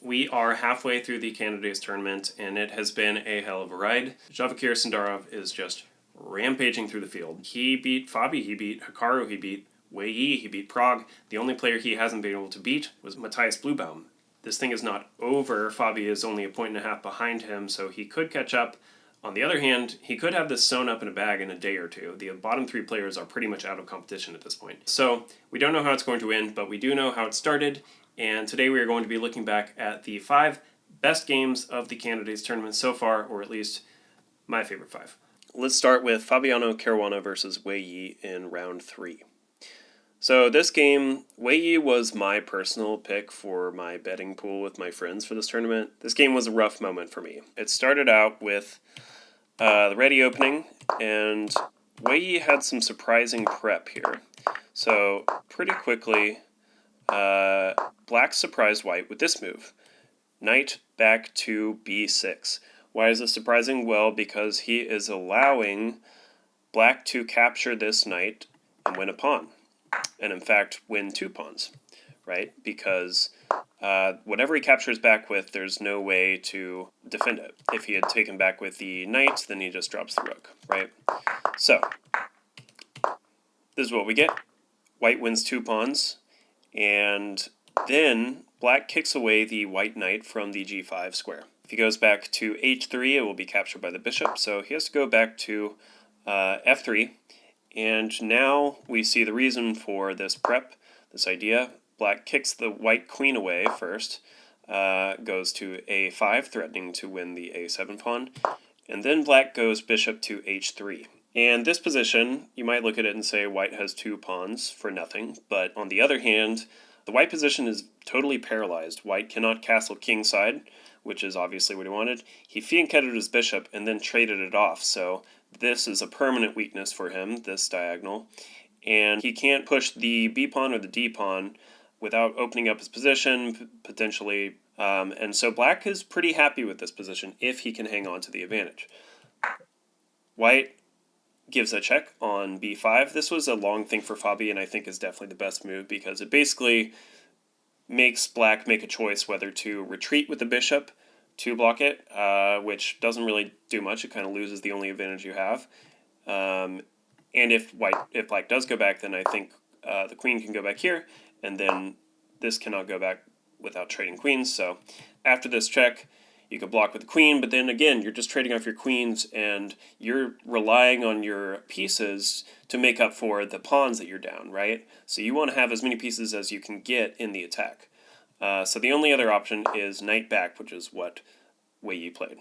We are halfway through the Candidates tournament, and it has been a hell of a ride. Javokhir Sindarov is just rampaging through the field. He beat Fabi, he beat Hikaru, he beat Wei Yi, he beat Pragg. The only player he hasn't been able to beat was Matthias Bluebaum. This thing is not over. Fabi is only a point and a half behind him, so he could catch up. On the other hand, he could have this sewn up in a bag in a day or two. The bottom three players are pretty much out of competition at this point. So we don't know how it's going to end, but we do know how it started. And today we are going to be looking back at the 5 best games of the Candidates tournament so far, or at least my favorite 5. Let's start with Fabiano Caruana versus Wei Yi in round 3. So this game, Wei Yi was my personal pick for my betting pool with my friends for this tournament. This game was a rough moment for me. It started out with the ready opening, and Wei Yi had some surprising prep here. So pretty quickly, Black surprised White with this move. Knight back to b6. Why is this surprising? Well, because he is allowing Black to capture this knight and win a pawn. And in fact, win 2 pawns, right? Because whatever he captures back with, there's no way to defend it. If he had taken back with the knight, then he just drops the rook, right? So, this is what we get. White wins 2 pawns, and then Black kicks away the white knight from the g5 square. If he goes back to h3, it will be captured by the bishop, so he has to go back to f3. And now we see the reason for this prep, this idea. Black kicks the white queen away first, goes to a5, threatening to win the a7 pawn, and then Black goes bishop to h3. And this position, you might look at it and say White has 2 pawns for nothing, but on the other hand, the White position is totally paralyzed. White cannot castle kingside, which is obviously what he wanted. He fianchetted his bishop and then traded it off, so this is a permanent weakness for him, this diagonal, and he can't push the b-pawn or the d-pawn without opening up his position, potentially, and so Black is pretty happy with this position if he can hang on to the advantage. White gives a check on b5. This was a long thing for Fabi, and I think is definitely the best move because it basically makes Black make a choice whether to retreat with the bishop to block it, which doesn't really do much. It kind of loses the only advantage you have. And if Black does go back, then I think the queen can go back here, and then this cannot go back without trading queens. So after this check, you could block with the queen, but then again, you're just trading off your queens, and you're relying on your pieces to make up for the pawns that you're down, right? So you want to have as many pieces as you can get in the attack. So the only other option is knight back, which is what Wei Yi played.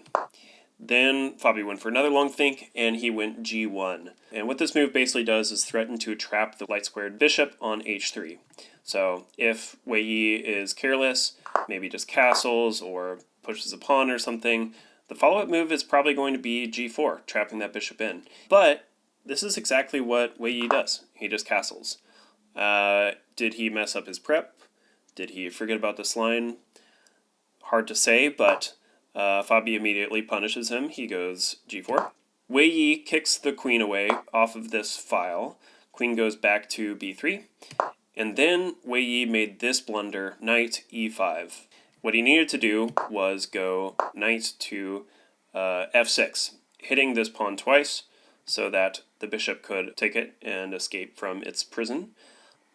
Then Fabi went for another long think, and he went g1. And what this move basically does is threaten to trap the light-squared bishop on h3. So if Wei Yi is careless, maybe just castles or pushes a pawn or something, the follow-up move is probably going to be g4, trapping that bishop in. But this is exactly what Wei Yi does. He just castles. Did he mess up his prep? Did he forget about this line? Hard to say, but Fabi immediately punishes him. He goes g4. Wei Yi kicks the queen away off of this file. Queen goes back to b3. And then Wei Yi made this blunder, knight e5. What he needed to do was go knight to f6, hitting this pawn twice so that the bishop could take it and escape from its prison.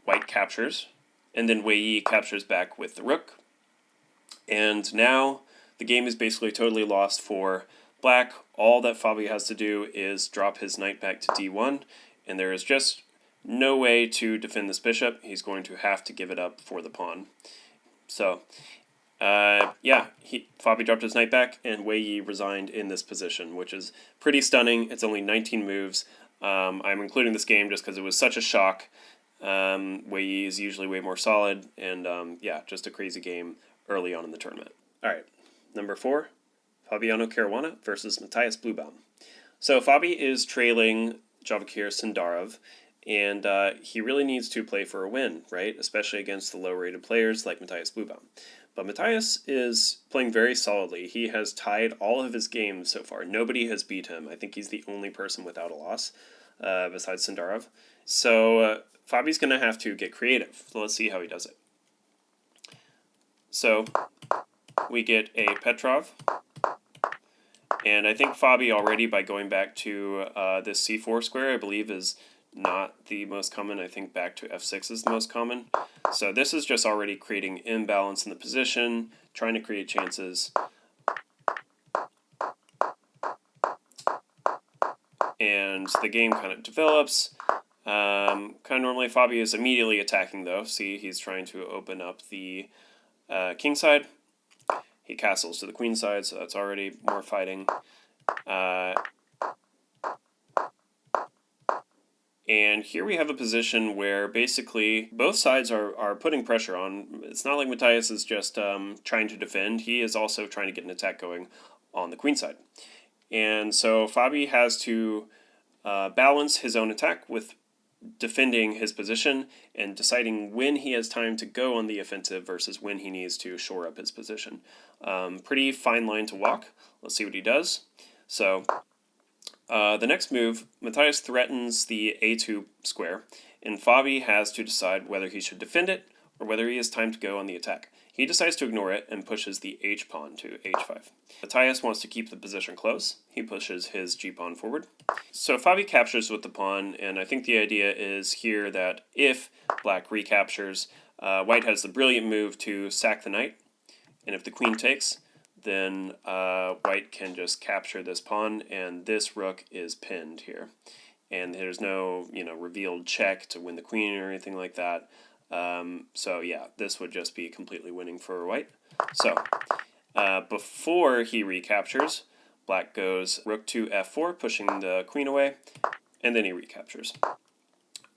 White captures, and then Wei Yi captures back with the rook. And now the game is basically totally lost for Black. All that Fabi has to do is drop his knight back to d1, and there is just no way to defend this bishop. He's going to have to give it up for the pawn. So, yeah, Fabi dropped his knight back, and Wei Yi resigned in this position, which is pretty stunning. It's only 19 moves. I'm including this game just because it was such a shock. Wei Yi is usually way more solid, and yeah, just a crazy game early on in the tournament. Alright, number 4, Fabiano Caruana versus Matthias Bluebaum. So Fabi is trailing Javokhir Sindarov, and he really needs to play for a win, right? Especially against the low-rated players like Matthias Bluebaum. But Matthias is playing very solidly. He has tied all of his games so far. Nobody has beat him. I think he's the only person without a loss, besides Sindarov. So Fabi's going to have to get creative. So let's see how he does it. So we get a Petrov. And I think Fabi already, by going back to this c4 square, I believe is not the most common. I think back to f6 is the most common. So this is just already creating imbalance in the position, trying to create chances. And the game kind of develops. Kind of normally Fabi is immediately attacking though. See, he's trying to open up the king side. He castles to the queen side, so that's already more fighting. And here we have a position where basically both sides are putting pressure on. It's not like Matthias is just trying to defend. He is also trying to get an attack going on the queen side. And so Fabi has to balance his own attack with defending his position and deciding when he has time to go on the offensive versus when he needs to shore up his position. Pretty fine line to walk. Let's see what he does. So the next move, Matthias threatens the a2 square, and Fabi has to decide whether he should defend it or whether he has time to go on the attack. He decides to ignore it and pushes the h-pawn to h5. Matthias wants to keep the position close. He pushes his g-pawn forward. So Fabi captures with the pawn, and I think the idea is here that if black recaptures, white has the brilliant move to sack the knight, and if the queen takes, then white can just capture this pawn, and this rook is pinned here. And there's no, revealed check to win the queen or anything like that. So yeah, this would just be completely winning for white. So before he recaptures, black goes rook to f4, pushing the queen away, and then he recaptures.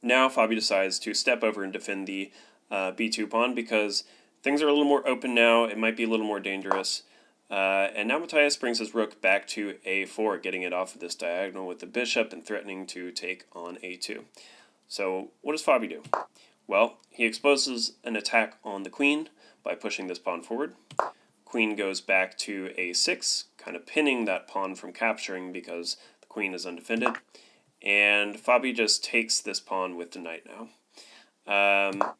Now Fabi decides to step over and defend the b2 pawn because things are a little more open now. It might be a little more dangerous. And now Matthias brings his rook back to a4, getting it off of this diagonal with the bishop and threatening to take on a2. So what does Fabi do? Well, he exposes an attack on the queen by pushing this pawn forward. Queen goes back to a6, kind of pinning that pawn from capturing because the queen is undefended. And Fabi just takes this pawn with the knight now.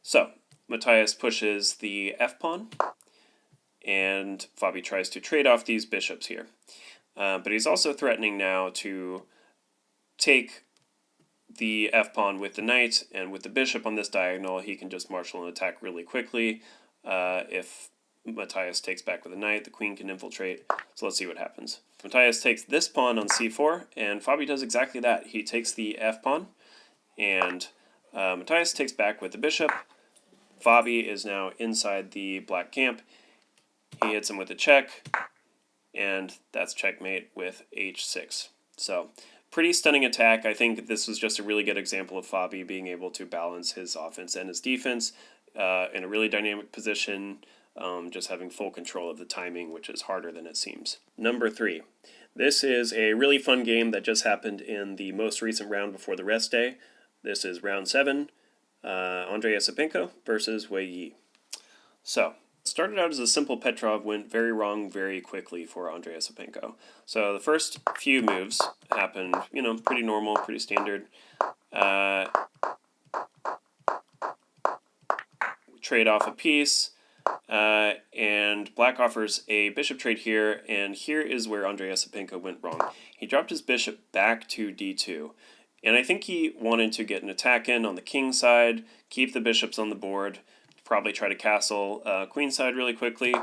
So Matthias pushes the f-pawn, and Fabi tries to trade off these bishops here. But he's also threatening now to take the f-pawn with the knight, and with the bishop on this diagonal, he can just marshal an attack really quickly. If Matthias takes back with the knight, the queen can infiltrate. So let's see what happens. Matthias takes this pawn on c4, and Fabi does exactly that. He takes the f-pawn, and Matthias takes back with the bishop. Fabi is now inside the black camp. He hits him with a check, and that's checkmate with h6. So pretty stunning attack. I think this was just a really good example of Fabi being able to balance his offense and his defense in a really dynamic position, just having full control of the timing, which is harder than it seems. Number 3. This is a really fun game that just happened in the most recent round before the rest day. This is round 7, Andrey Esipenko versus Wei Yi. So started out as a simple Petrov, went very wrong very quickly for Andrey Esipenko. So the first few moves happened, pretty normal, pretty standard. Trade off a piece, and black offers a bishop trade here, and here is where Andrey Esipenko went wrong. He dropped his bishop back to d2, and I think he wanted to get an attack in on the king side, keep the bishops on the board, probably try to castle queen side really quickly,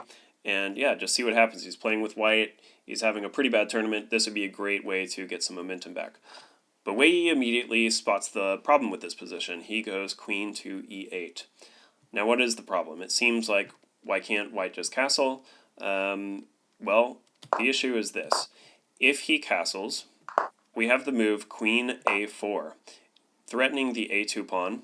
and yeah, just see what happens. He's playing with white. He's having a pretty bad tournament. This would be a great way to get some momentum back. But Wei Yi immediately spots the problem with this position. He goes queen to e8. Now what is the problem? It seems like, why can't white just castle? Well, the issue is this. If he castles, we have the move queen a4, threatening the a2 pawn,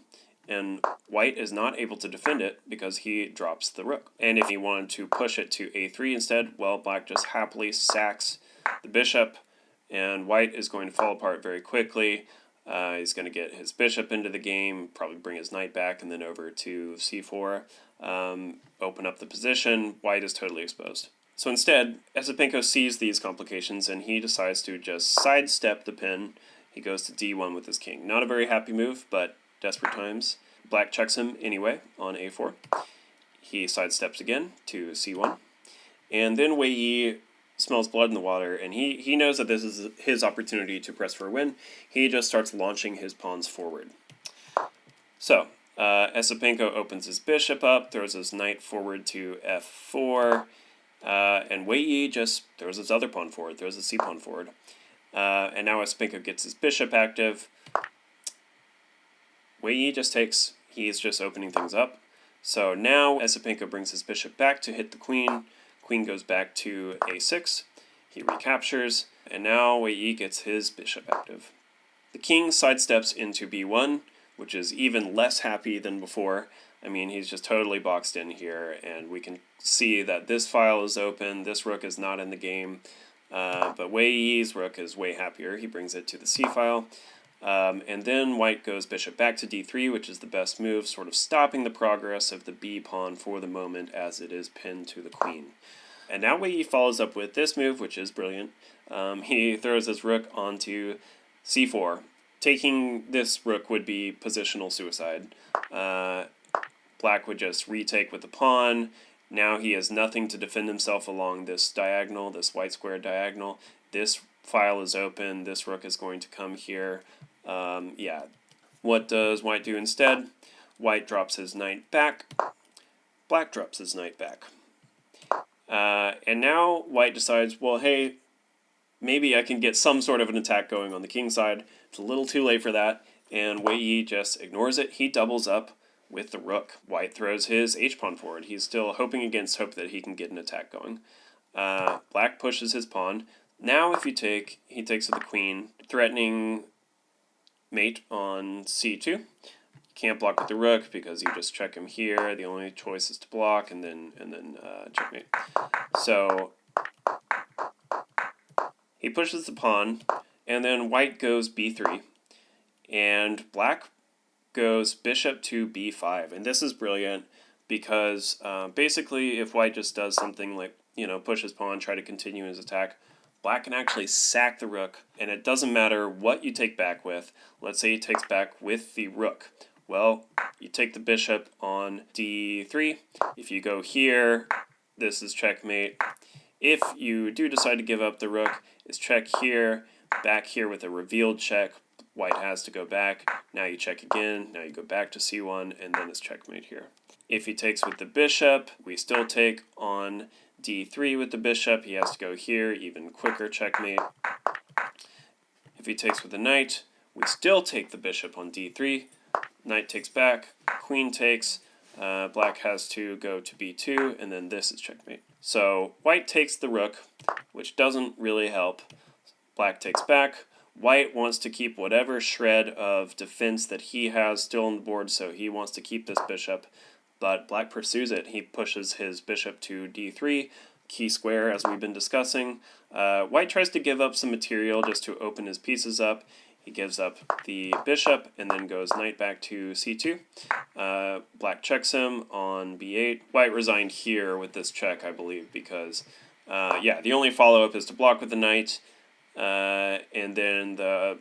and white is not able to defend it because he drops the rook. And if he wanted to push it to a3 instead, well, black just happily sacks the bishop, and white is going to fall apart very quickly. He's going to get his bishop into the game, probably bring his knight back, and then over to c4, open up the position. White is totally exposed. So instead, Esipenko sees these complications, and he decides to just sidestep the pin. He goes to d1 with his king. Not a very happy move, but desperate times. Black checks him anyway on a4. He sidesteps again to c1. And then Wei Yi smells blood in the water, and he knows that this is his opportunity to press for a win. He just starts launching his pawns forward. So, Esipenko opens his bishop up, throws his knight forward to f4, and Wei Yi just throws his other pawn forward, throws his c-pawn forward. And now Esipenko gets his bishop active. Wei Yi just takes, he's just opening things up. So now Esipenko brings his bishop back to hit the queen. Queen goes back to a6. He recaptures, and now Wei Yi gets his bishop active. The king sidesteps into b1, which is even less happy than before. I mean, he's just totally boxed in here, and we can see that this file is open, this rook is not in the game, but Wei Yi's rook is way happier. He brings it to the c file, and then white goes bishop back to d3, which is the best move, sort of stopping the progress of the b pawn for the moment as it is pinned to the queen. And now Wei Yi follows up with this move, which is brilliant. He throws his rook onto c4. Taking this rook would be positional suicide. Black would just retake with the pawn. Now he has nothing to defend himself along this diagonal, this white square diagonal. This file is open. This rook is going to come here. Yeah. What does white do instead? White drops his knight back. Black drops his knight back. And now white decides, well, hey, maybe I can get some sort of an attack going on the king side. It's a little too late for that, and Wei Yi just ignores it. He doubles up with the rook. White throws his h-pawn forward. He's still hoping against hope that he can get an attack going. Black pushes his pawn. Now if you take, he takes with the queen, threatening mate on c2. You can't block with the rook because you just check him here. The only choice is to block and then checkmate. So he pushes the pawn, and then white goes b3, and black goes bishop to b5. And this is brilliant because basically if white just does something like, push his pawn, try to continue his attack, black can actually sack the rook, and it doesn't matter what you take back with. Let's say he takes back with the rook. Well, you take the bishop on d3. If you go here, this is checkmate. If you do decide to give up the rook, it's check here, back here with a revealed check. White has to go back. Now you check again. Now you go back to c1, and then it's checkmate here. If he takes with the bishop, we still take on d3 with the bishop. He has to go here, even quicker checkmate. If he takes with the knight, we still take the bishop on d3. Knight takes back, queen takes. Black has to go to b2, and then this is checkmate. So white takes the rook, which doesn't really help. Black takes back. White wants to keep whatever shred of defense that he has still on the board, so he wants to keep this bishop, but black pursues it. He pushes his bishop to d3, key square, as we've been discussing. White tries to give up some material just to open his pieces up. He gives up the bishop and then goes knight back to c2. Black checks him on b8. White resigned here with this check, I believe, because, yeah, the only follow-up is to block with the knight. And then the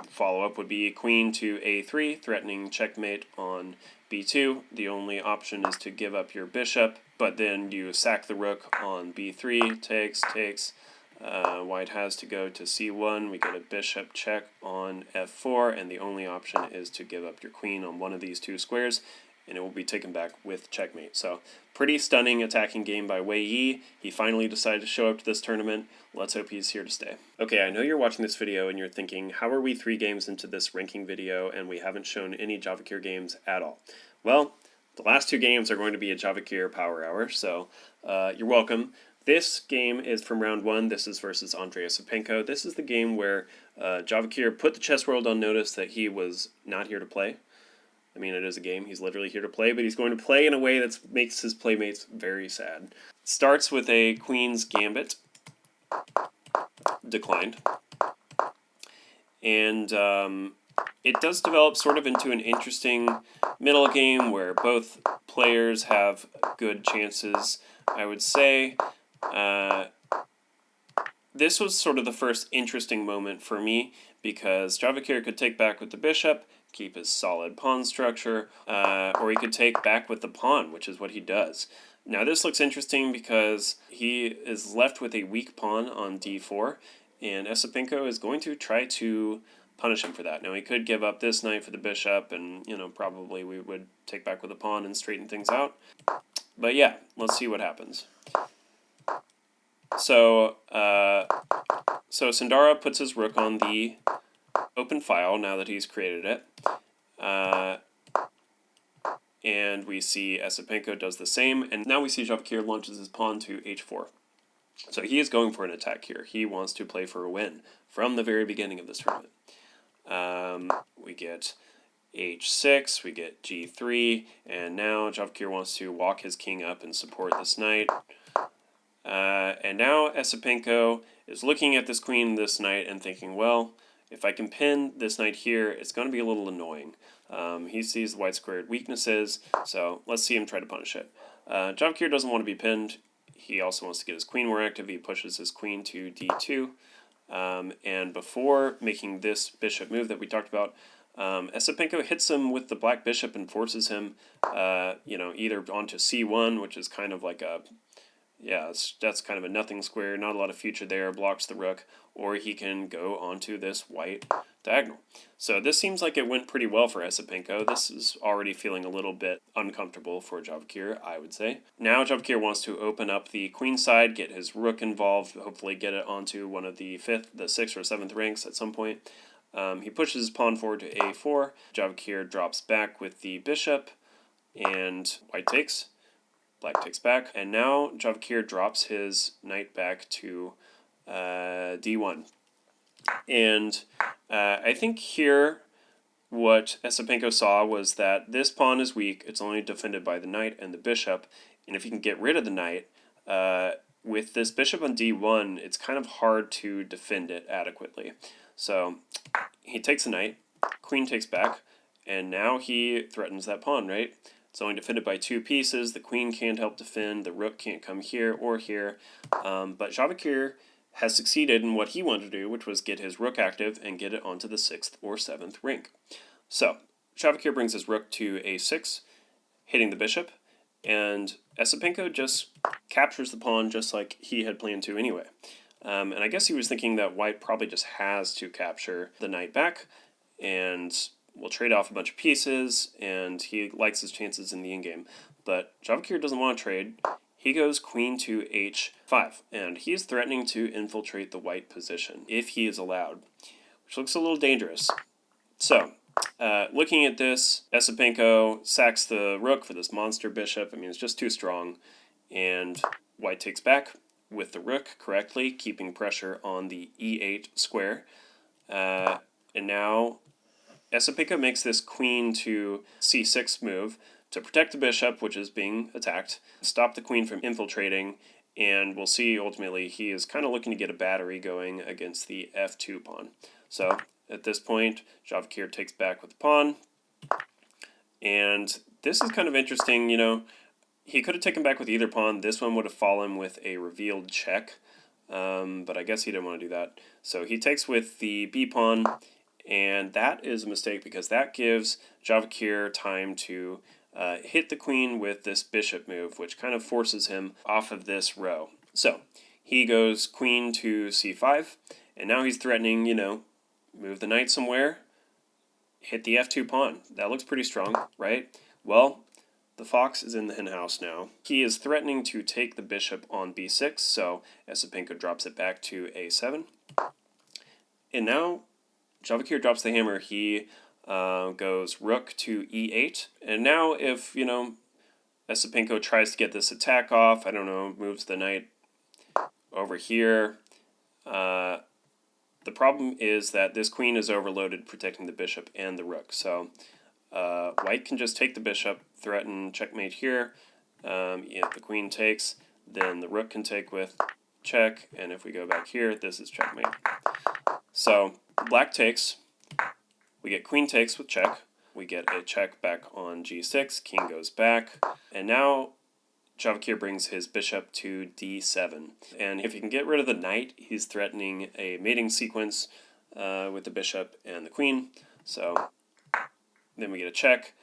follow-up would be queen to a3, threatening checkmate on b2. The only option is to give up your bishop, but then you sack the rook on b3, takes. White has to go to c1. We get a bishop check on f4, and the only option is to give up your queen on one of these two squares, and it will be taken back with checkmate. So, pretty stunning attacking game by Wei Yi. He finally decided to show up to this tournament. Let's hope he's here to stay. Okay, I know you're watching this video and you're thinking, how are we 3 games into this ranking video and we haven't shown any Javokhir games at all? Well, the last 2 games are going to be a Javokhir Power Hour, so you're welcome. This game is from round 1. This is versus Andrey Esipenko. This is the game where Javokhir put the chess world on notice that he was not here to play. I mean, it is a game. He's literally here to play, but he's going to play in a way that makes his playmates very sad. It starts with a queen's gambit. Declined. And it does develop sort of into an interesting middle game where both players have good chances, I would say. This was sort of the first interesting moment for me because Javokhir could take back with the bishop, keep his solid pawn structure, or he could take back with the pawn, which is what he does. Now this looks interesting because he is left with a weak pawn on d4, and Esipenko is going to try to punish him for that. Now he could give up this knight for the bishop, and probably we would take back with a pawn and straighten things out. But yeah, let's see what happens. So Sindarov puts his rook on the open file now that he's created it. And we see Esipenko does the same, and now we see Javokhir launches his pawn to h4. So he is going for an attack here. He wants to play for a win from the very beginning of this tournament. We get h6, we get g3, and now Javokhir wants to walk his king up and support this knight. And now Esipenko is looking at this queen and this knight and thinking, well, if I can pin this knight here, it's going to be a little annoying. He sees the white squared weaknesses, so let's see him try to punish it. Javokhir doesn't want to be pinned. He also wants to get his queen more active. He pushes his queen to d2. And before making this bishop move that we talked about, Esipenko hits him with the black bishop and forces him, either onto c1, which is kind of like a, that's kind of a nothing square, not a lot of future there, blocks the rook, or he can go onto this white diagonal. So this seems like it went pretty well for Esipenko. This is already feeling a little bit uncomfortable for Javokhir, I would say. Now Javokhir wants to open up the queen side, get his rook involved, hopefully get it onto one of the 5th, the 6th, or 7th ranks at some point. He pushes his pawn forward to a4. Javokhir drops back with the bishop, and white takes. Black takes back, and now Javokhir drops his knight back to d1. And I think here what Esipenko saw was that this pawn is weak. It's only defended by the knight and the bishop, and if you can get rid of the knight, with this bishop on d1, it's kind of hard to defend it adequately. So he takes the knight, queen takes back, and now he threatens that pawn, right? It's only defended by 2 pieces. The queen can't help defend. The rook can't come here or here. But Javokhir has succeeded in what he wanted to do, which was get his rook active and get it onto the 6th or 7th rank. So Javokhir brings his rook to a6, hitting the bishop, and Esipenko just captures the pawn just like he had planned to anyway. And I guess he was thinking that white probably just has to capture the knight back, and will trade off a bunch of pieces, and he likes his chances in the endgame. But Javokhir doesn't want to trade. He goes queen to h5, and he's threatening to infiltrate the white position, if he is allowed, which looks a little dangerous. So, looking at this, Esipenko sacks the rook for this monster bishop. I mean, it's just too strong, and white takes back with the rook correctly, keeping pressure on the e8 square. And now Esipenko makes this queen to c6 move to protect the bishop, which is being attacked, stop the queen from infiltrating, and we'll see ultimately he is kind of looking to get a battery going against the f2 pawn. So at this point, Javokhir takes back with the pawn, and this is kind of interesting. He could have taken back with either pawn. This one would have fallen with a revealed check, but I guess he didn't want to do that. So he takes with the b pawn, and that is a mistake because that gives Javokhir time to hit the queen with this bishop move, which kind of forces him off of this row. So he goes queen to c5, and now he's threatening, move the knight somewhere, hit the f2 pawn. That looks pretty strong, right? Well, the fox is in the henhouse now. He is threatening to take the bishop on b6, so Esipenko drops it back to a7. And now Javokhir drops the hammer. He goes rook to e8. And now if, Esipenko tries to get this attack off, I don't know, moves the knight over here. The problem is that this queen is overloaded protecting the bishop and the rook. So white can just take the bishop, threaten checkmate here. If the queen takes, then the rook can take with check. And if we go back here, this is checkmate. So black takes. We get queen takes with check. We get a check back on g6. King goes back. And now Javokhir brings his bishop to d7. And if he can get rid of the knight, he's threatening a mating sequence with the bishop and the queen. So then we get a check.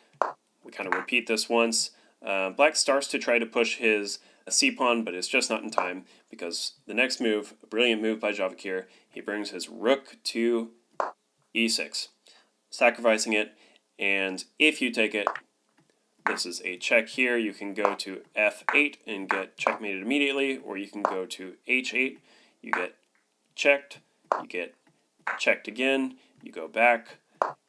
We kind of repeat this once. Black starts to try to push his c-pawn, but it's just not in time, because the next move, a brilliant move by Javokhir, he brings his rook to e6, sacrificing it, and if you take it, this is a check here. You can go to f8 and get checkmated immediately, or you can go to h8, you get checked, you get checked again, you go back,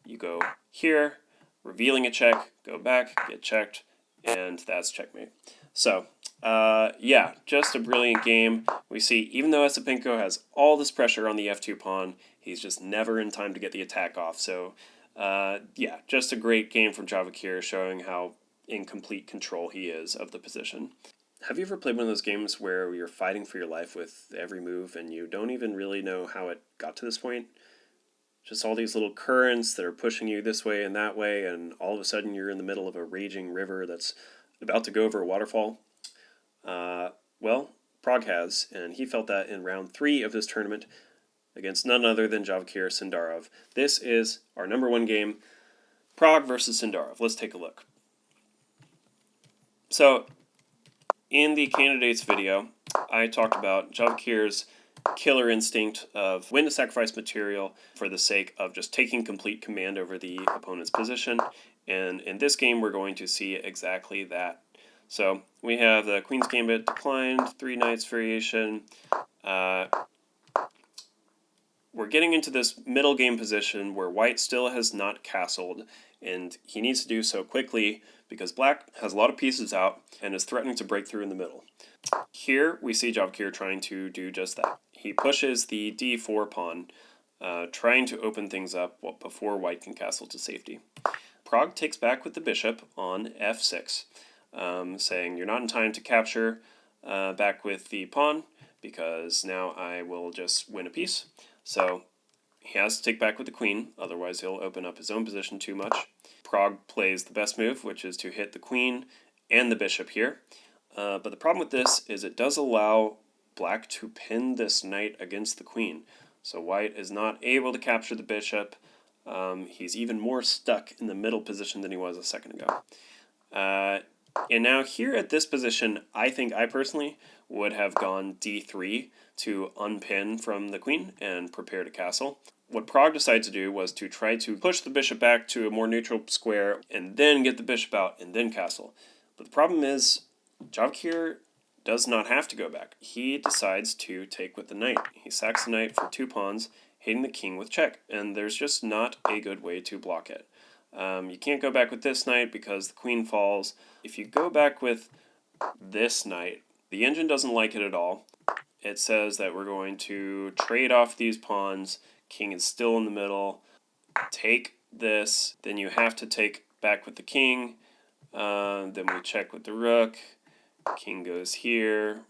you go here, revealing a check, go back, get checked, and that's checkmate. So, yeah, just a brilliant game. We see, even though Esipenko has all this pressure on the f2 pawn, he's just never in time to get the attack off. So, yeah, just a great game from Javokhir, showing how in complete control he is of the position. Have you ever played one of those games where you're fighting for your life with every move and you don't even really know how it got to this point? Just all these little currents that are pushing you this way and that way, and all of a sudden you're in the middle of a raging river that's about to go over a waterfall? Well, Pragg has, and he felt that in round 3 of this tournament against none other than Javokhir Sindarov. This is our #1 game, Pragg versus Sindarov. Let's take a look. So, in the candidates video, I talked about Javokhir's killer instinct of when to sacrifice material for the sake of just taking complete command over the opponent's position, and in this game we're going to see exactly that. So we have the Queen's Gambit declined, 3 knights variation. We're getting into this middle game position where White still has not castled, and he needs to do so quickly because Black has a lot of pieces out and is threatening to break through in the middle. Here we see Javokhir trying to do just that. He pushes the d4 pawn, trying to open things up before White can castle to safety. Pragg takes back with the bishop on f6, saying you're not in time to capture back with the pawn because now I will just win a piece. So he has to take back with the queen, otherwise he'll open up his own position too much. Pragg plays the best move, which is to hit the queen and the bishop here. But the problem with this is it does allow Black to pin this knight against the queen. So White is not able to capture the bishop. He's even more stuck in the middle position than he was a second ago. And now here at this position, I think I personally would have gone d3 to unpin from the queen and prepare to castle. What Pragg decided to do was to try to push the bishop back to a more neutral square and then get the bishop out and then castle. But the problem is Javokhir does not have to go back. He decides to take with the knight. He sacks the knight for 2 pawns, hitting the king with check, and there's just not a good way to block it. You can't go back with this knight because the queen falls. If you go back with this knight, the engine doesn't like it at all. It says that we're going to trade off these pawns. King is still in the middle. Take this. Then you have to take back with the king. Then we check with the rook. King goes here.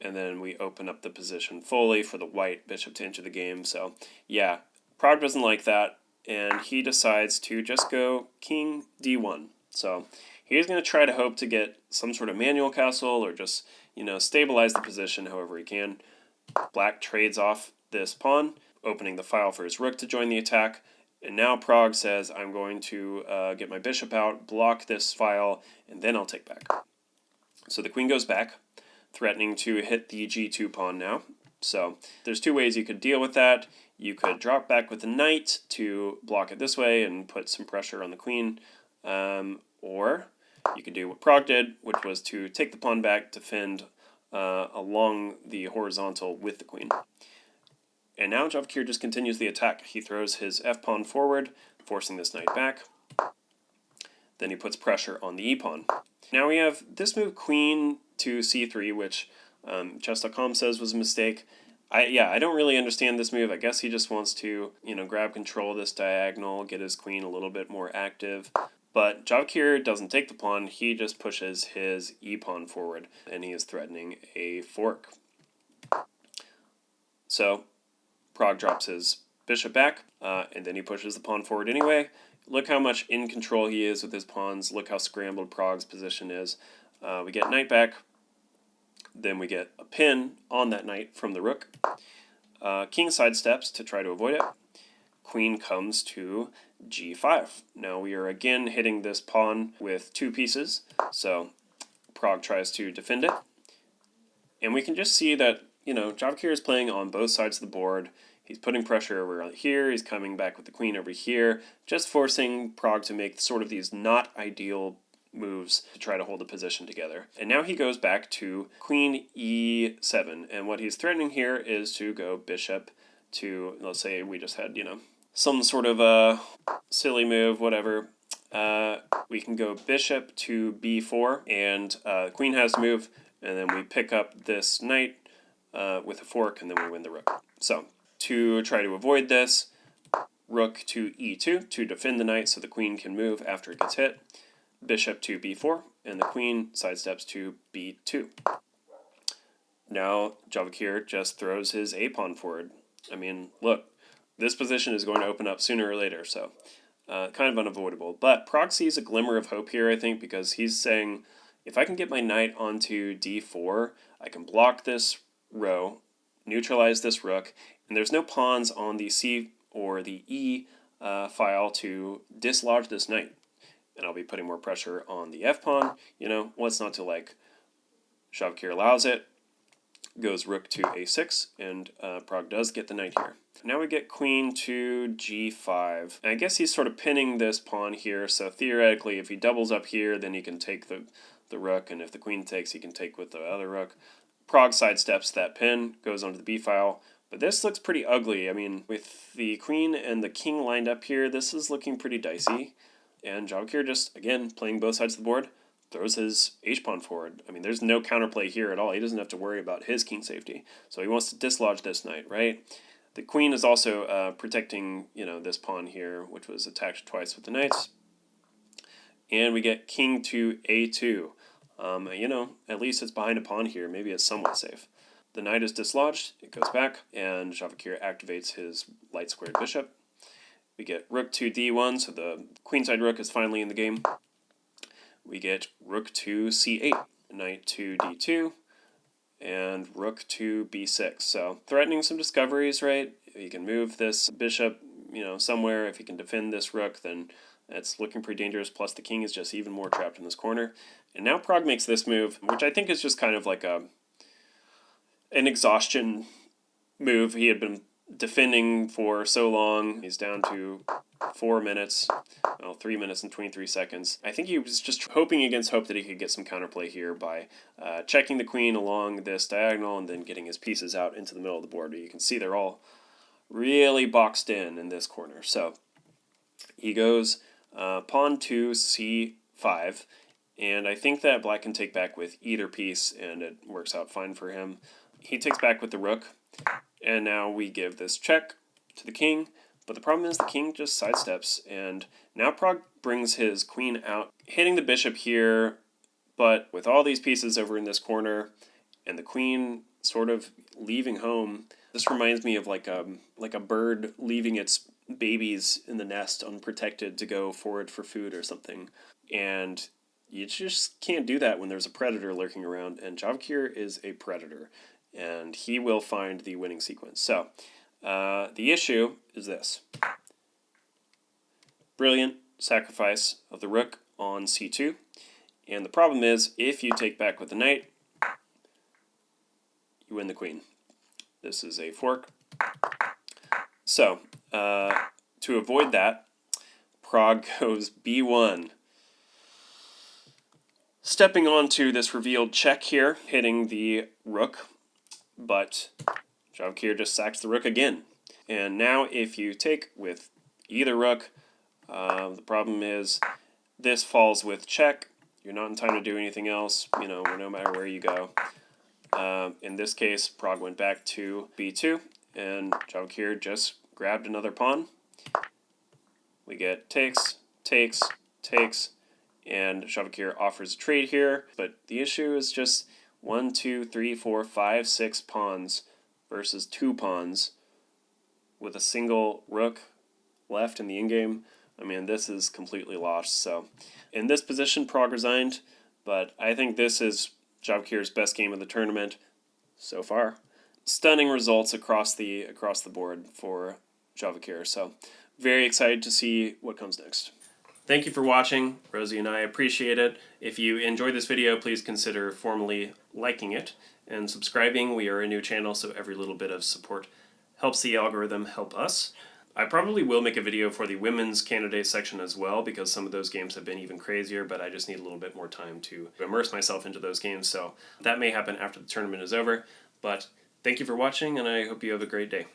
And then we open up the position fully for the white bishop to enter the game. So, yeah, Pragg doesn't like that. And he decides to just go king d1. So he's going to try to hope to get some sort of manual castle or just, stabilize the position however he can. Black trades off this pawn, opening the file for his rook to join the attack. And now Pragg says, I'm going to get my bishop out, block this file, and then I'll take back. So the queen goes back, threatening to hit the g2 pawn now. So there's 2 ways you could deal with that. You could drop back with the knight to block it this way and put some pressure on the queen. Or you could do what Pragg did, which was to take the pawn back, defend along the horizontal with the queen. And now Javokhir just continues the attack. He throws his f-pawn forward, forcing this knight back. Then he puts pressure on the e-pawn. Now we have this move, queen to c3, which chess.com says was a mistake. I don't really understand this move. I guess he just wants to, grab control of this diagonal, get his queen a little bit more active. But Javokhir doesn't take the pawn, he just pushes his e-pawn forward, and he is threatening a fork. So Pragg drops his bishop back, and then he pushes the pawn forward anyway. Look how much in control he is with his pawns. Look how scrambled Pragg's position is. We get knight back. Then we get a pin on that knight from the rook. King sidesteps to try to avoid it. Queen comes to g5. Now we are again hitting this pawn with 2 pieces, so Pragg tries to defend it. And we can just see that, Javokhir is playing on both sides of the board. He's putting pressure over here, he's coming back with the queen over here, just forcing Pragg to make sort of these not ideal moves to try to hold the position together. And now he goes back to queen e7, and what he's threatening here is to go bishop to, let's say we just had, some sort of a silly move, whatever. We can go bishop to b4, and queen has to move, and then we pick up this knight with a fork, and then we win the rook. So, to try to avoid this, rook to e2 to defend the knight so the queen can move after it gets hit, bishop to b4, and the queen sidesteps to b2. Now, Javokhir just throws his a-pawn forward. I mean, look, this position is going to open up sooner or later, so kind of unavoidable. But Pragg sees a glimmer of hope here, I think, because he's saying, if I can get my knight onto d4, I can block this row, neutralize this rook, and there's no pawns on the c or the e file to dislodge this knight. And I'll be putting more pressure on the f-pawn. What's not to like? Javokhir allows it, goes rook to a6, and Pragg does get the knight here. Now we get queen to g5. And I guess he's sort of pinning this pawn here, so theoretically if he doubles up here, then he can take the rook, and if the queen takes, he can take with the other rook. Pragg sidesteps that pin, goes onto the b-file, but this looks pretty ugly. I mean, with the queen and the king lined up here, this is looking pretty dicey. And Javokhir just, again, playing both sides of the board, throws his h-pawn forward. I mean, there's no counterplay here at all. He doesn't have to worry about his king safety. So he wants to dislodge this knight, right? The queen is also protecting, this pawn here, which was attacked twice with the knights. And we get king to a2. At least it's behind a pawn here. Maybe it's somewhat safe. The knight is dislodged. It goes back, and Javokhir activates his light-squared bishop. We get rook to d1, so the queenside rook is finally in the game. We get rook to c8, knight to d2, and rook to b6. So threatening some discoveries, right? He can move this bishop, somewhere. If he can defend this rook, then it's looking pretty dangerous. Plus the king is just even more trapped in this corner. And now Pragg makes this move, which I think is just kind of like an exhaustion move. He had been defending for so long. He's down to 4 minutes, 3 minutes and 23 seconds. I think he was just hoping against hope that he could get some counterplay here by checking the queen along this diagonal and then getting his pieces out into the middle of the board. But you can see they're all really boxed in this corner. So he goes pawn to c5, and I think that black can take back with either piece, and it works out fine for him. He takes back with the rook, and now we give this check to the king, but the problem is the king just sidesteps, and now Pragg brings his queen out, hitting the bishop here, but with all these pieces over in this corner, and the queen sort of leaving home. This reminds me of like a bird leaving its babies in the nest unprotected to go forward for food or something. And you just can't do that when there's a predator lurking around, and Javokhir is a predator, and he will find the winning sequence. So the issue is this. Brilliant sacrifice of the rook on c2, and the problem is if you take back with the knight, you win the queen. This is a fork. So to avoid that, Pragg goes b1. Stepping onto this revealed check here, hitting the rook, but Javokhir just sacks the rook again. And now if you take with either rook, the problem is this falls with check. You're not in time to do anything else, no matter where you go. In this case, Pragg went back to b2, and Javokhir just grabbed another pawn. We get takes, takes, takes, and Javokhir offers a trade here, but the issue is just 1, 2, 3, 4, 5, 6 pawns versus 2 pawns with a single rook left in the endgame. I mean, this is completely lost. So in this position, Pragg resigned, but I think this is Javokhir's best game of the tournament so far. Stunning results across the board for Javokhir. So very excited to see what comes next. Thank you for watching. Rosie and I appreciate it. If you enjoyed this video, please consider formally liking it and subscribing. We are a new channel, so every little bit of support helps the algorithm help us. I probably will make a video for the women's candidate section as well, because some of those games have been even crazier, but I just need a little bit more time to immerse myself into those games, so that may happen after the tournament is over. But thank you for watching, and I hope you have a great day.